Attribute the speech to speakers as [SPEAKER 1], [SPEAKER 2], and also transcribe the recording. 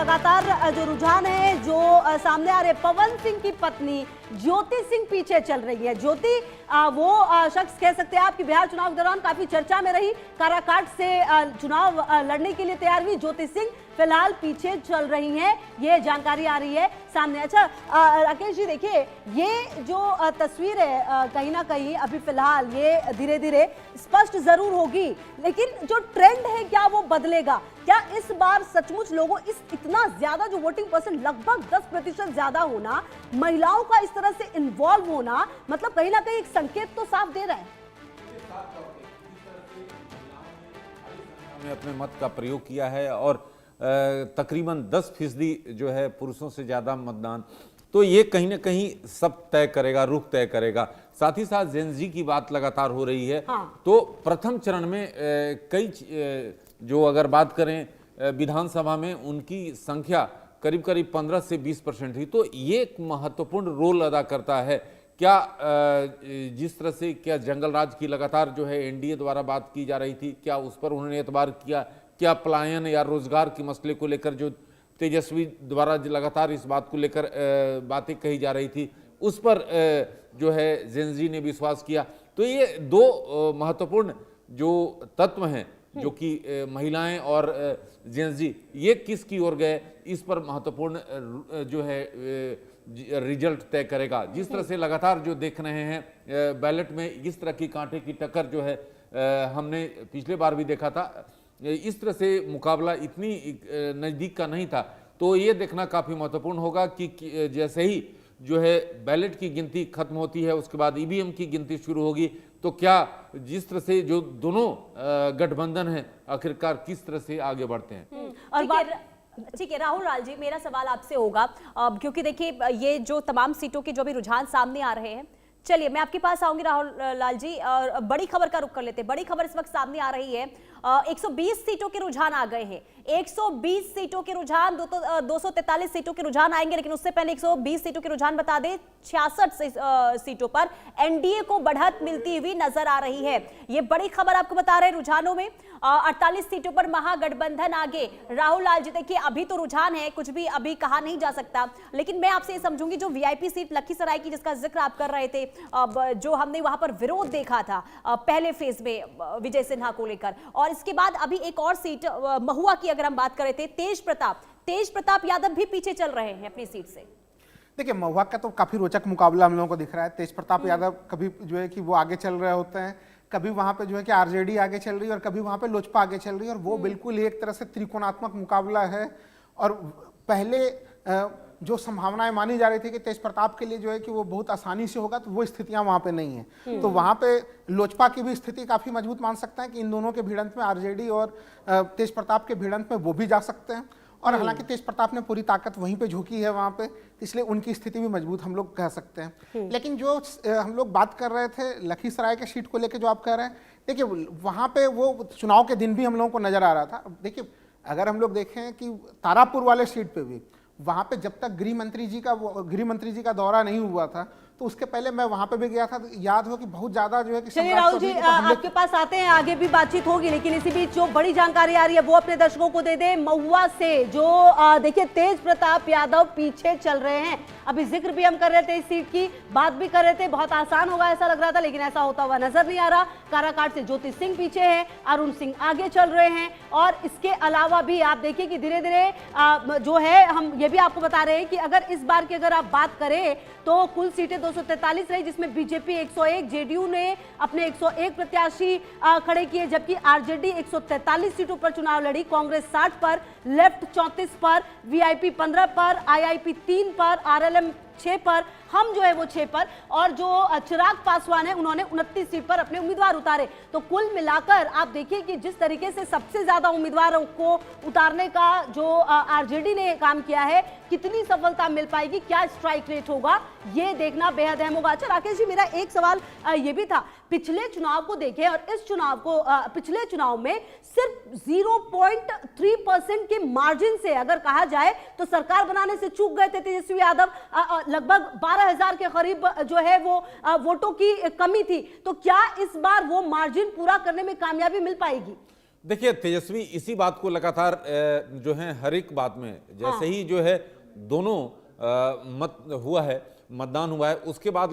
[SPEAKER 1] लगातार जो रुझान है जो सामने आ रहे, पवन सिंह की पत्नी ज्योति सिंह पीछे चल रही है। ज्योति वो शख्स कह सकते हैं आप कि बिहार चुनाव के दौरान काफी चर्चा में रही, काराकाट से चुनाव लड़ने के लिए तैयार हुई ज्योति सिंह फिलहाल पीछे चल रही हैं, ये जानकारी आ रही है सामने। अच्छा राकेश जी, देखिए ये जो तस्वीर है कहीं ना कहीं अभी फिलहाल ये धीरे धीरे स्पष्ट जरूर होगी, लेकिन जो ट्रेंड है क्या वो बदलेगा? क्या इस बार सचमुच लोगों इतना ज्यादा जो वोटिंग परसेंट लगभग 10% ज्यादा होना, महिलाओं का इस तरह से इन्वॉल्व होना, मतलब कहीं ना कहीं एक संकेत तो साफ दे रहा है।
[SPEAKER 2] अपने मत का प्रयोग किया है और तकरीबन 10% जो है पुरुषों से ज्यादा मतदान, तो ये कहीं ना कहीं सब तय करेगा, रुख तय करेगा। साथ ही साथ जेनजी की बात लगातार हो रही है। हाँ। तो प्रथम चरण में कई जो अगर बात करें विधानसभा में उनकी संख्या करीब करीब 15 से 20% थी, तो ये एक महत्वपूर्ण रोल अदा करता है। क्या जिस तरह से क्या जंगल राज की लगातार जो है एनडीए द्वारा बात की जा रही थी, क्या उस पर उन्होंने एतबार किया? क्या पलायन या रोजगार के मसले को लेकर जो तेजस्वी द्वारा लगातार इस बात को लेकर बातें कही जा रही थी, उस पर जो है जेनजी ने विश्वास किया? तो ये दो महत्वपूर्ण जो तत्व हैं, जो कि महिलाएं और जेनजी, ये किस की ओर गए, इस पर महत्वपूर्ण जो है रिजल्ट तय करेगा। जिस तरह से लगातार जो देख रहे हैं बैलेट में इस तरह की कांटे की टक्कर जो है हमने पिछले बार भी देखा था, इस तरह से मुकाबला इतनी नज़दीक का नहीं था। तो ये देखना काफ़ी महत्वपूर्ण होगा कि जैसे ही जो है बैलेट की गिनती खत्म होती है उसके बाद ईवीएम की गिनती शुरू होगी, तो क्या जिस तरह से जो दोनों गठबंधन है आखिरकार किस तरह से आगे बढ़ते हैं।
[SPEAKER 3] और ठीक है राहुल लाल जी, मेरा सवाल आपसे होगा क्योंकि देखिए ये जो तमाम सीटों के जो भी रुझान सामने आ रहे हैं, चलिए मैं आपके पास आऊंगी राहुल लाल जी, और बड़ी खबर का रुख कर लेते हैं। बड़ी खबर इस वक्त सामने आ रही है, 120 सीटों के रुझान आ गए हैं। 120 सीटों के रुझान, 243 सीटों के रुझान आएंगे, लेकिन उससे पहले 120 सीटों के रुझान बता दें, 66 सीटों पर एनडीए को बढ़त मिलती हुई नजर आ रही है। ये बड़ी खबर आपको बता रहे हैं रुझानों में। 48 सीटों पर महागठबंधन आगे। राहुल लाल जी देखिए अभी तो रुझान है, कुछ भी अभी कहा नहीं जा सकता, लेकिन मैं आपसे ये समझूंगी जो वीआईपी सीट लखीसराय की जिसका जिक्र आप कर रहे थे, जो हमने वहां पर विरोध देखा था पहले फेज में विजय सिन्हा को लेकर, और इसके बाद अभी एक और सीट महुआ की अगर हम बात कर रहे थे, तेज प्रताप यादव भी पीछे चल रहे हैं अपनी सीट से।
[SPEAKER 4] देखिए महुआ का तो काफी रोचक मुकाबला हम लोगों को दिख रहा है। तेज प्रताप यादव कभी जो है कि वो आगे चल रहे होते हैं, कभी वहां पे जो है कि आरजेडी आगे चल रही है और कभी वहां पे लोजपा आगे चल रही है, और वो बिल्कुल एक तरह से त्रिकोणात्मक मुकाबला है। और पहले जो संभावनाएं मानी जा रही थी कि तेज प्रताप के लिए जो है कि वो बहुत आसानी से होगा, तो वो स्थितियां वहां पे नहीं है। तो वहां पे लोजपा की भी स्थिति काफी मजबूत मान सकते हैं कि इन दोनों के भिड़ंत में आरजेडी और तेज प्रताप के भिड़ंत में वो भी जा सकते हैं। और हालांकि तेज प्रताप ने पूरी ताकत वहीं पे झोंकी है वहां पे, इसलिए उनकी स्थिति भी मजबूत हम लोग कह सकते हैं। लेकिन जो हम लोग बात कर रहे थे लखीसराय के सीट को लेकर जो आप कह रहे हैं, देखिए वहां पे वो चुनाव के दिन भी हम लोगों को नजर आ रहा था। देखिए अगर हम लोग देखें कि तारापुर वाले सीट पे भी वहां पे जब तक गृह मंत्री जी का दौरा नहीं हुआ था, तो उसके पहले मैं वहां पे भी गया था, तो याद हो कि बहुत ज्यादा जो है कि
[SPEAKER 1] चलिए राहुल जी आपके पास आते हैं, आगे भी बातचीत होगी, लेकिन इसी बीच जो बड़ी जानकारी आ रही है वो अपने दर्शकों को दे दे। महुआ से जो देखिए तेज प्रताप यादव पीछे चल रहे हैं, अभी जिक्र भी हम कर रहे थे इस सीट की, बात भी कर रहे थे, बहुत आसान होगा ऐसा लग रहा था, लेकिन ऐसा होता हुआ नजर नहीं आ रहा। काराकाट से ज्योति सिंह पीछे है, अरुण सिंह आगे चल रहे हैं, और इसके अलावा भी आप देखिए कि धीरे धीरे जो है हम ये भी आपको बता रहे हैं कि अगर इस बार की अगर आप बात करें तो कुल सीटें 243 रही, जिसमें बीजेपी 101, जेडीयू ने अपने 101 प्रत्याशी खड़े किए, जबकि आरजेडी 143 सीटों पर चुनाव लड़ी, कांग्रेस 60 पर, लेफ्ट 34 पर, वीआईपी 15 पर, आईआईपी 3 पर, आरएलएम 6 पर, हम जो है वो 6 पर, और जो चिराग पासवान है उन्होंने 29 सीट पर अपने उम्मीदवार उतारे। तो कुल मिलाकर आप देखिए कि जिस तरीके से सबसे ज्यादा उम्मीदवारों को उतारने का जो आरजेडी ने काम किया है, कितनी सफलता मिल पाएगी, क्या स्ट्राइक रेट होगा, ये देखना बेहद अहम होगा। अच्छा राकेश जी, मेरा एक सवाल ये भी था, पिछले चुनाव को देखें और इस चुनाव को, पिछले चुनाव में सिर्फ 0.3% के मार्जिन से अगर कहा जाए तो सरकार बनाने से चूक गए थे तेजस्वी यादव, लगभग 12,000 के करीब जो है वो वोटों की कमी थी। तो क्या इस बार वो मार्जिन पूरा करने में कामयाबी मिल पाएगी?
[SPEAKER 2] देखिए तेजस्वी इसी बात को लगातार जो है हर एक बात में जैसे ही जो है दोनों मतदान हुआ है उसके बाद